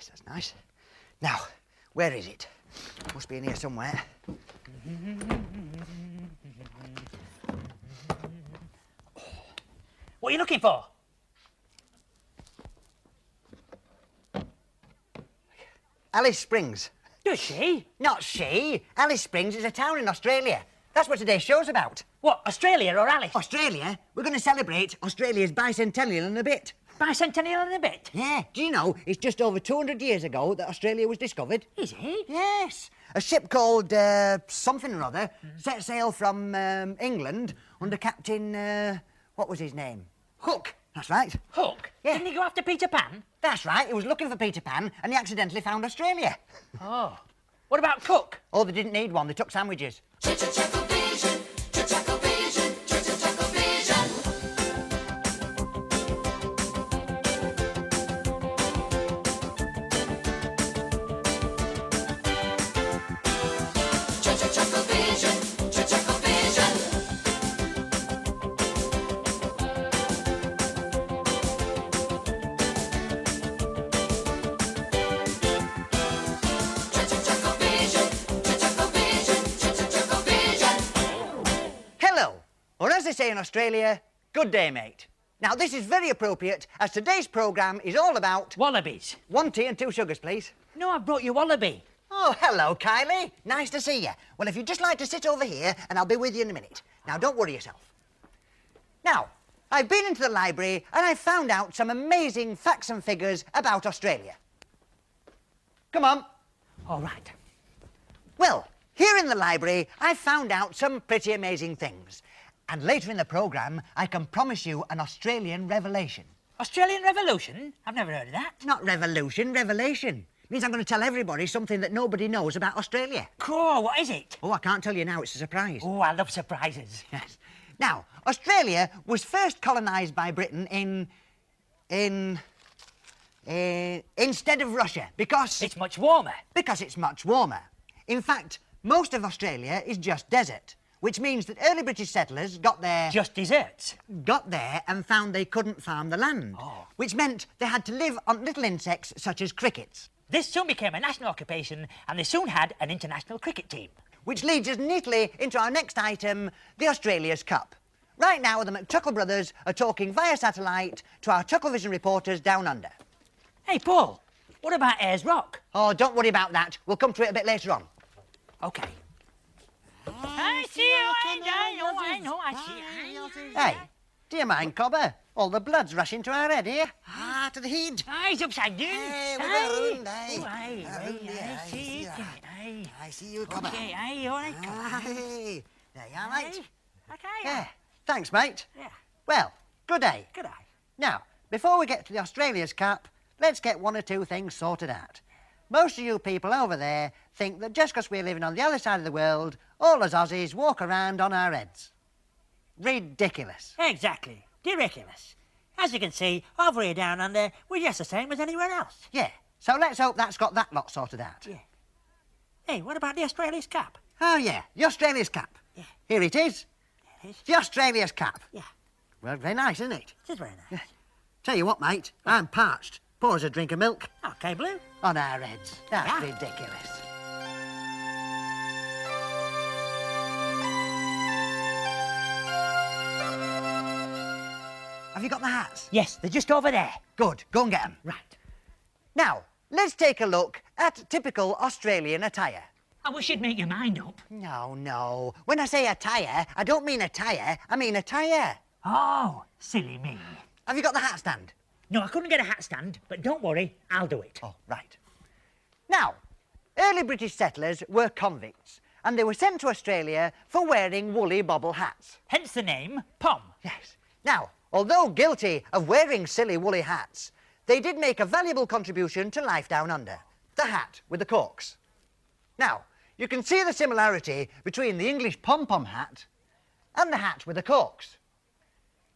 Yes, that's nice. Now, where is it? Must be in here somewhere. What are you looking for? Alice Springs. Does she? Not she. Alice Springs is a town in Australia. That's what today's show's about. What, Australia or Alice? Australia? We're going to celebrate Australia's bicentennial in a bit. Bicentennial in a bit? Yeah. Do you know it's just over 200 years ago that Australia was discovered? Is it? Yes. A ship called something or other set sail from England under Captain... what was his name? Hook. That's right. Hook? Yeah. Didn't he go after Peter Pan? That's right. He was looking for Peter Pan and he accidentally found Australia. Oh. What about Cook? Oh, they didn't need one. They took sandwiches. Chucklevision, Chucklevision, Chucklevision. Chucklevision, Chucklevision. Hello, or as they say in Australia, good day, mate. Now, this is very appropriate, as today's programme is all about... Wallabies. 1 tea and 2 sugars, please. No, I've brought you wallaby. Oh, hello, Kylie. Nice to see you. Well, if you'd just like to sit over here, and I'll be with you in a minute. Now, don't worry yourself. Now, I've been into the library, and I've found out some amazing facts and figures about Australia. Come on. All right. Well, here in the library, I've found out some pretty amazing things. And later in the programme, I can promise you an Australian revelation. Australian Revolution? I've never heard of that. Not revolution, revelation. Means I'm going to tell everybody something that nobody knows about Australia. Cool, what is it? Oh, I can't tell you now, it's a surprise. Oh, I love surprises. Yes. Now, Australia was first colonised by Britain instead of Russia, because... It's much warmer. Because it's much warmer. In fact, most of Australia is just desert, which means that early British settlers got there and found they couldn't farm the land, which meant they had to live on little insects such as crickets. This soon became a national occupation, and they soon had an international cricket team. Which leads us neatly into our next item, the Australia's Cup. Right now, the Chuckle Brothers are talking via satellite to our Chucklevision reporters down under. Hey, Paul, what about Ayers Rock? Oh, don't worry about that. We'll come to it a bit later on. OK. I see you, I know, I see. Hey, do you mind, Cobber? All the blood's rushing to our head here. Ah, to the head. Eyes upside down. Hey, we're around, I see you, Cobber. OK, aye, all right, Cobber. Hey, there you are, mate. OK, Yeah, thanks, mate. Yeah. Well, good day. Good eye. Now, before we get to the Australia's Cup, let's get 1 or 2 things sorted out. Most of you people over there think that just because we're living on the other side of the world, all us Aussies walk around on our heads. Ridiculous. Exactly. Ridiculous. As you can see, over here down under, we're just the same as anywhere else. Yeah, so let's hope that's got that lot sorted out. Yeah. Hey, what about the Australia's Cup? Oh, yeah, the Australia's Cup. Yeah. Here it is. It is. The Australia's Cup. Yeah. Well, very nice, isn't it? It is very nice. Tell you what, mate, I'm parched. Pour us a drink of milk. OK, Blue. On our heads. That's Yeah. ridiculous. Have you got the hats? Yes, they're just over there. Good, go and get them. Right. Now, let's take a look at typical Australian attire. I wish you'd make your mind up. No. When I say attire, I don't mean attire, I mean attire. Oh, silly me. Have you got the hat stand? No, I couldn't get a hat stand, but don't worry, I'll do it. Oh, right. Now, early British settlers were convicts, and they were sent to Australia for wearing woolly bobble hats. Hence the name, Pom. Yes. Now, although guilty of wearing silly woolly hats, they did make a valuable contribution to life down under. The hat with the corks. Now, you can see the similarity between the English pom-pom hat and the hat with the corks.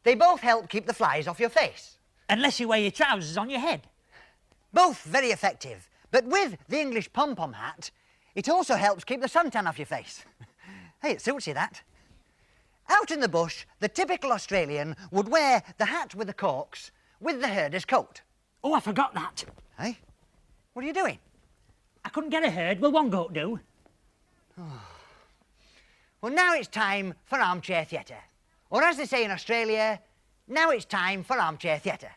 They both help keep the flies off your face. Unless you wear your trousers on your head. Both very effective, but with the English pom-pom hat, it also helps keep the suntan off your face. Hey, it suits you, that. Out in the bush, the typical Australian would wear the hat with the corks with the herder's coat. Oh, I forgot that. Hey? What are you doing? I couldn't get a herd. Will one goat do? Well, now it's time for armchair theatre. Or as they say in Australia, now it's time for armchair theatre.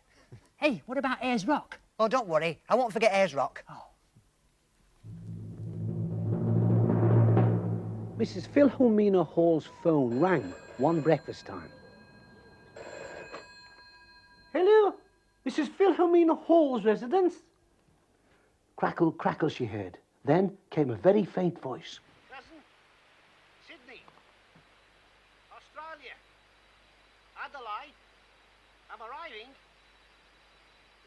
Hey, what about Ayers Rock? Oh, don't worry, I won't forget Ayers Rock. Oh. Mrs. Philomena Hall's phone rang one breakfast time. Hello, Mrs. Philomena Hall's residence? Crackle, crackle, she heard. Then came a very faint voice. Cousin, Sydney, Australia, Adelaide, I'm arriving.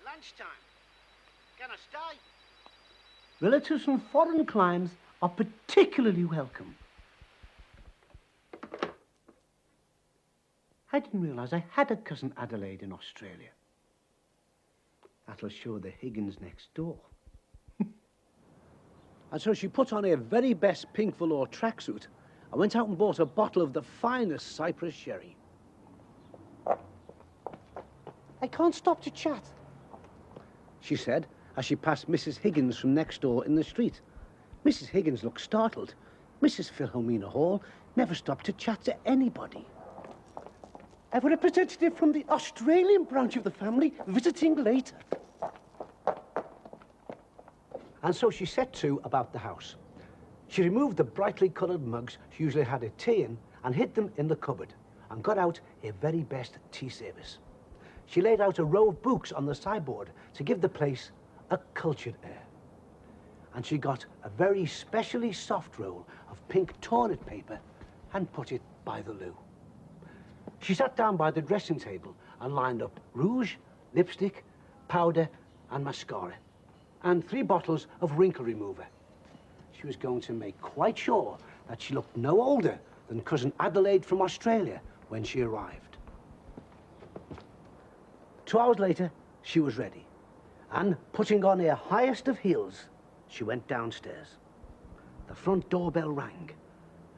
Lunchtime. Can I stay? Relatives from foreign climes are particularly welcome. I didn't realise I had a cousin Adelaide in Australia. That'll show the Higgins next door. And so she put on her very best pink velour tracksuit and went out and bought a bottle of the finest Cyprus sherry. I can't stop to chat, she said as she passed Mrs. Higgins from next door in the street. Mrs. Higgins looked startled. Mrs. Philomena Hall never stopped to chat to anybody. I've a representative from the Australian branch of the family visiting later. And so she set to about the house. She removed the brightly coloured mugs she usually had her tea in and hid them in the cupboard and got out her very best tea service. She laid out a row of books on the sideboard to give the place a cultured air. And she got a very specially soft roll of pink toilet paper and put it by the loo. She sat down by the dressing table and lined up rouge, lipstick, powder and mascara, and 3 bottles of wrinkle remover. She was going to make quite sure that she looked no older than cousin Adelaide from Australia when she arrived. 2 hours later, she was ready, and putting on her highest of heels, she went downstairs. The front doorbell rang,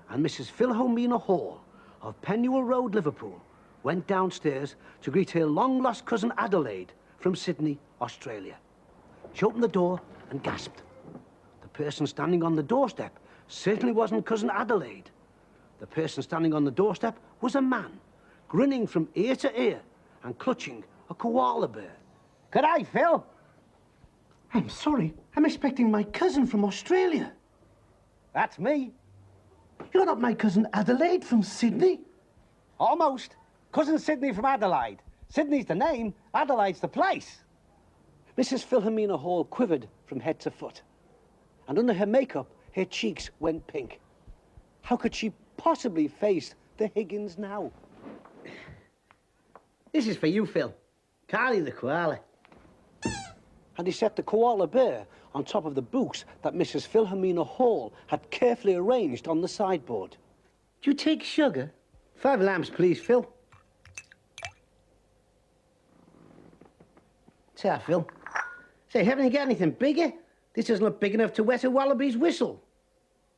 and Mrs. Philomena Hall of Pennuel Road, Liverpool, went downstairs to greet her long-lost cousin Adelaide from Sydney, Australia. She opened the door and gasped. The person standing on the doorstep certainly wasn't cousin Adelaide. The person standing on the doorstep was a man, grinning from ear to ear and clutching a koala bear. G'day, Phil. I'm sorry, I'm expecting my cousin from Australia. That's me. You're not my cousin Adelaide from Sydney? Almost. Cousin Sydney from Adelaide. Sydney's the name, Adelaide's the place. Mrs. Philomena Hall quivered from head to foot, and under her makeup, her cheeks went pink. How could she possibly face the Higgins now? This is for you, Phil. Carly the koala. And he set the koala bear on top of the books that Mrs. Philomena Hall had carefully arranged on the sideboard. Do you take sugar? 5 lamps, please, Phil. Say, Phil. Say, haven't you got anything bigger? This doesn't look big enough to wet a wallaby's whistle.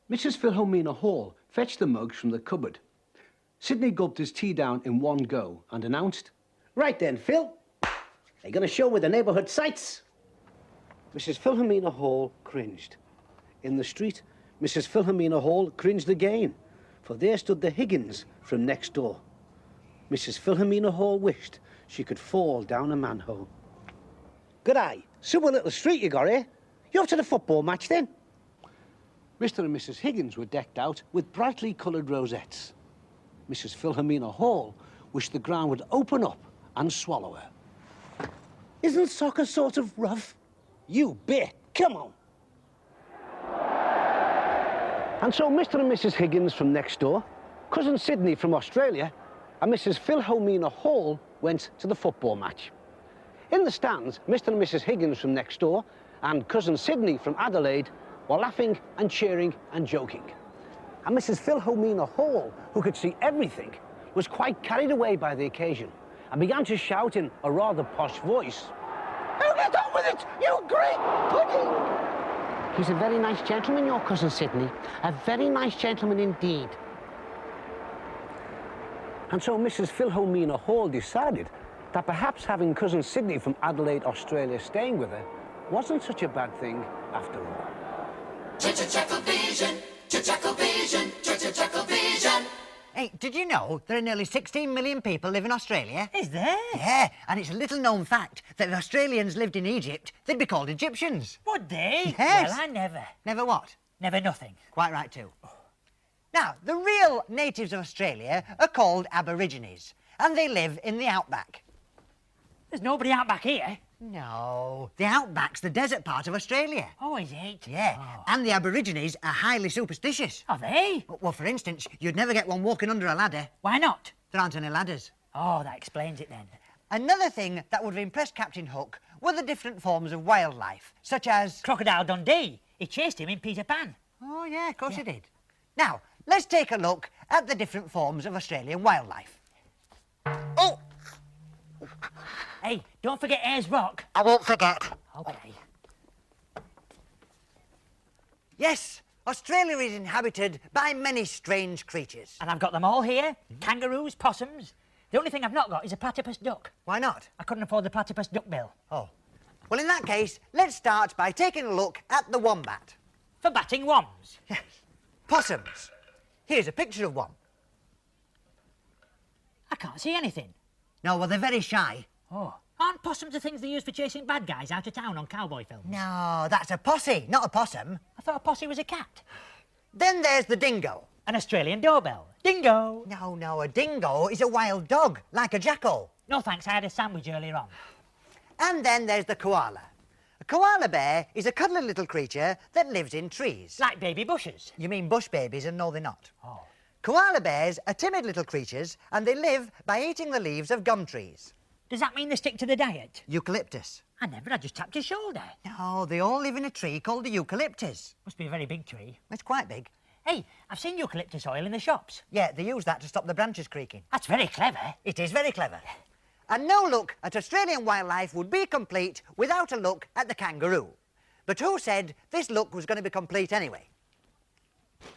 Mrs. Philomena Hall fetched the mugs from the cupboard. Sidney gulped his tea down in one go and announced, "Right then, Phil. Are you going to show me the neighbourhood sights?" Mrs. Philomena Hall cringed. In the street, Mrs. Philomena Hall cringed again, for there stood the Higgins from next door. Mrs. Philomena Hall wished she could fall down a manhole. "G'day. Super little street you got here. You off to the football match, then?" Mr. and Mrs. Higgins were decked out with brightly coloured rosettes. Mrs. Philomena Hall wished the ground would open up and swallow her. "Isn't soccer sort of rough?" "You bet. Come on." And so Mr. and Mrs. Higgins from next door, cousin Sydney from Australia, and Mrs. Philomena Hall went to the football match. In the stands, Mr. and Mrs. Higgins from next door and cousin Sydney from Adelaide were laughing and cheering and joking. And Mrs. Philomena Hall, who could see everything, was quite carried away by the occasion and began to shout in a rather posh voice, "Oh, get on with it, you great pudding!" "He's a very nice gentleman, your cousin Sydney. A very nice gentleman indeed." And so Mrs. Philomena Hall decided that perhaps having cousin Sydney from Adelaide, Australia, staying with her wasn't such a bad thing after all. Chucklevision, Chucklevision, Chucklevision. Hey, did you know there are nearly 16 million people live in Australia? Is there? Yeah, and it's a little known fact that if Australians lived in Egypt, they'd be called Egyptians. Would they? Yes. Well, I never. Never what? Never nothing. Quite right too. Now, the real natives of Australia are called Aborigines, and they live in the outback. There's nobody out back here. No, the outback's the desert part of Australia. Oh, is it? Yeah, Oh. and the Aborigines are highly superstitious. Are they? Well, for instance, you'd never get one walking under a ladder. Why not? There aren't any ladders. Oh, that explains it then. Another thing that would have impressed Captain Hook were the different forms of wildlife, such as... Crocodile Dundee. He chased him in Peter Pan. Oh, yeah, of course he did. Now, let's take a look at the different forms of Australian wildlife. Oh! Hey, don't forget Ayers Rock. I won't forget. Okay. Yes, Australia is inhabited by many strange creatures. And I've got them all here. Kangaroos, possums. The only thing I've not got is a platypus duck. Why not? I couldn't afford the platypus duck bill. Oh. Well, in that case, let's start by taking a look at the wombat. For batting wombs. Yes. Possums. Here's a picture of one. I can't see anything. No, well, they're very shy. Oh. Aren't possums the things they use for chasing bad guys out of town on cowboy films? No, that's a posse, not a possum. I thought a posse was a cat. Then there's the dingo. An Australian doorbell. Dingo. No, a dingo is a wild dog, like a jackal. No thanks, I had a sandwich earlier on. And then there's the koala. A koala bear is a cuddly little creature that lives in trees. Like baby bushes. You mean bush babies, and no, they're not. Oh. Koala bears are timid little creatures, and they live by eating the leaves of gum trees. Does that mean they stick to the diet? Eucalyptus. I never, I just tapped his shoulder. No, they all live in a tree called the eucalyptus. Must be a very big tree. It's quite big. Hey, I've seen eucalyptus oil in the shops. Yeah, they use that to stop the branches creaking. That's very clever. It is very clever. And no look at Australian wildlife would be complete without a look at the kangaroo. But who said this look was going to be complete anyway?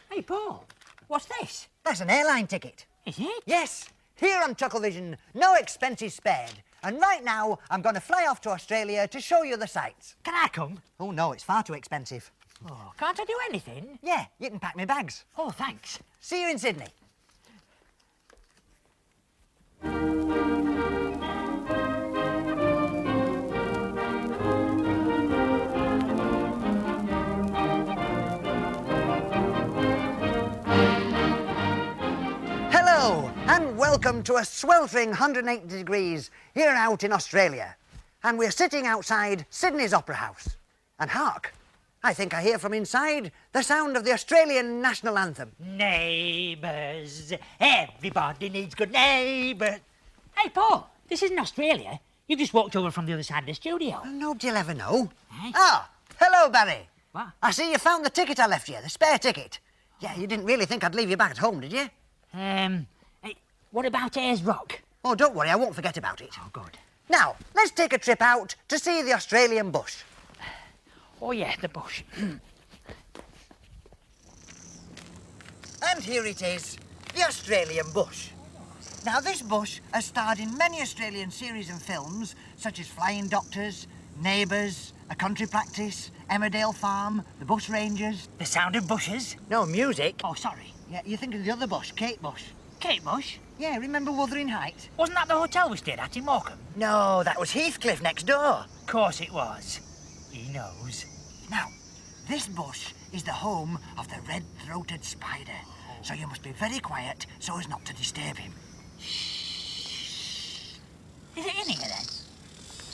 Hey, Paul, what's this? That's an airline ticket. Is it? Yes, here on Chucklevision, no expenses spared. And right now, I'm going to fly off to Australia to show you the sights. Can I come? Oh, no, it's far too expensive. Oh, can't I do anything? Yeah, you can pack my bags. Oh, thanks. See you in Sydney. Hello, and welcome to a sweltering 180 degrees here out in Australia. And we're sitting outside Sydney's Opera House. And hark, I think I hear from inside the sound of the Australian national anthem. Neighbours, everybody needs good neighbours. Hey, Paul, this isn't Australia. You just walked over from the other side of the studio. Well, nobody'll ever know. Eh? Ah, hello, Barry. What? I see you found the ticket I left you, the spare ticket. Yeah, you didn't really think I'd leave you back at home, did you? Hey, what about Ayers Rock? Oh, don't worry, I won't forget about it. Oh, good. Now, let's take a trip out to see the Australian bush. Oh, yeah, the bush. And here it is, the Australian bush. Now, this bush has starred in many Australian series and films, such as Flying Doctors, Neighbours, A Country Practice, Emmerdale Farm, The Bush Rangers. The sound of bushes? No, music. Oh, sorry. Yeah, you think of the other bush, Kate Bush. Kate Bush? Yeah, remember Wuthering Heights? Wasn't that the hotel we stayed at in Morecambe? No, that was Heathcliff next door. Of course it was. He knows. Now, this bush is the home of the red-throated spider, so you must be very quiet so as not to disturb him. Is it in here, then?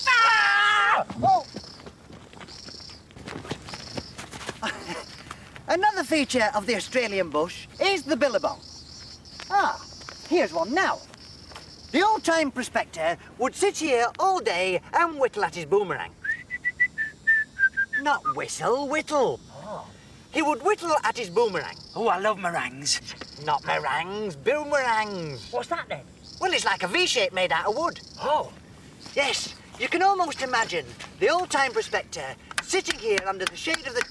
Ah! Oh! Another feature of the Australian bush is the billabong. Ah, here's one now. The old-time prospector would sit here all day and whittle at his boomerang. Not whistle, whittle. Oh. He would whittle at his boomerang. Oh, I love meringues. Not meringues, boomerangs. What's that, then? Well, it's like a V-shape made out of wood. Oh. Yes, you can almost imagine the old-time prospector sitting here under the shade of the...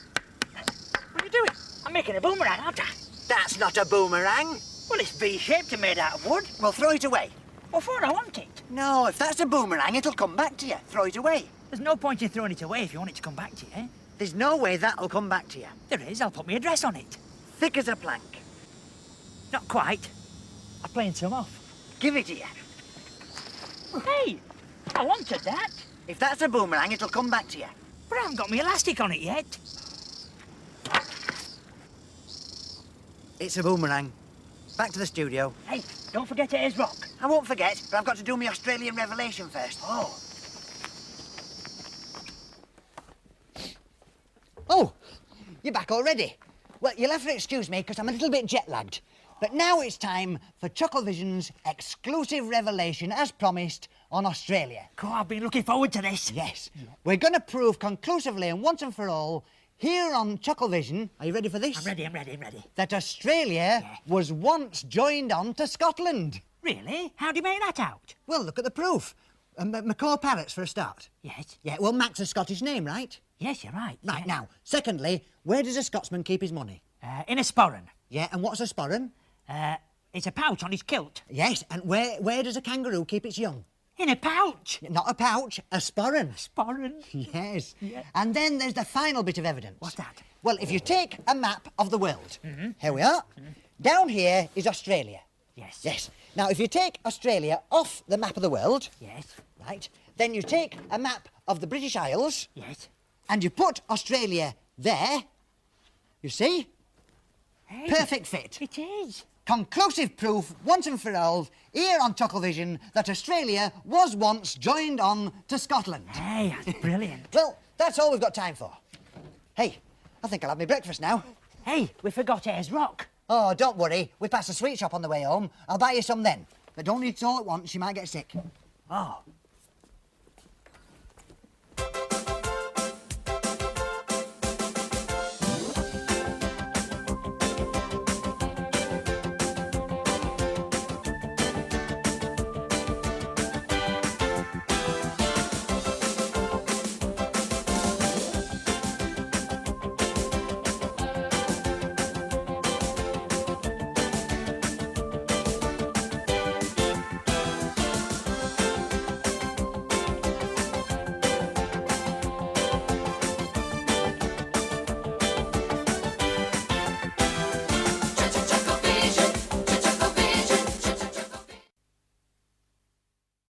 What are you doing? I'm making a boomerang, aren't I? That's not a boomerang. Well, it's V-shaped and made out of wood. Well, throw it away. What for? I want it. No, if that's a boomerang, it'll come back to you. Throw it away. There's no point in throwing it away if you want it to come back to you. There's no way that'll come back to you. There is. I'll put my address on it. Thick as a plank. Not quite. I'm playing some off. Give it here. Hey, I wanted that. If that's a boomerang, it'll come back to you. But I haven't got my elastic on it yet. It's a boomerang. Back to the studio. Hey, don't forget it is rock. I won't forget, but I've got to do my Australian revelation first. Oh, you're back already. Well, you'll have to excuse me because I'm a little bit jet-lagged. But now it's time for Chucklevision's exclusive revelation, as promised, on Australia. Cool, I've been looking forward to this. Yes. We're going to prove conclusively and once and for all, here on Chucklevision, are you ready for this? I'm ready. That Australia was once joined on to Scotland. Really? How do you make that out? Well, look at the proof. Macaw parrots for a start. Yes. Yeah, well, Mac's a Scottish name, right? Yes, you're right. Right, yeah. now, secondly, where does a Scotsman keep his money? In a sporran. Yeah, and what's a sporran? It's a pouch on his kilt. Yes, and where does a kangaroo keep its young? In a pouch. Not a pouch, a sporran. Sporran. Yes. Yeah. And then there's the final bit of evidence. What's that? Well, if you take a map of the world, here we are. Down here is Australia. Yes. Yes. Now, if you take Australia off the map of the world, Yes. right, then you take a map of the British Isles, Yes. and you put Australia there, you see? Hey, Perfect fit. It is. Conclusive proof, once and for all, here on Chucklevision, that Australia was once joined on to Scotland. Hey, that's brilliant. Well, that's all we've got time for. Hey, I think I'll have my breakfast now. Hey, we forgot Ayers Rock. Oh, don't worry. We passed a sweet shop on the way home. I'll buy you some then. But don't eat it all at once, you might get sick. Oh,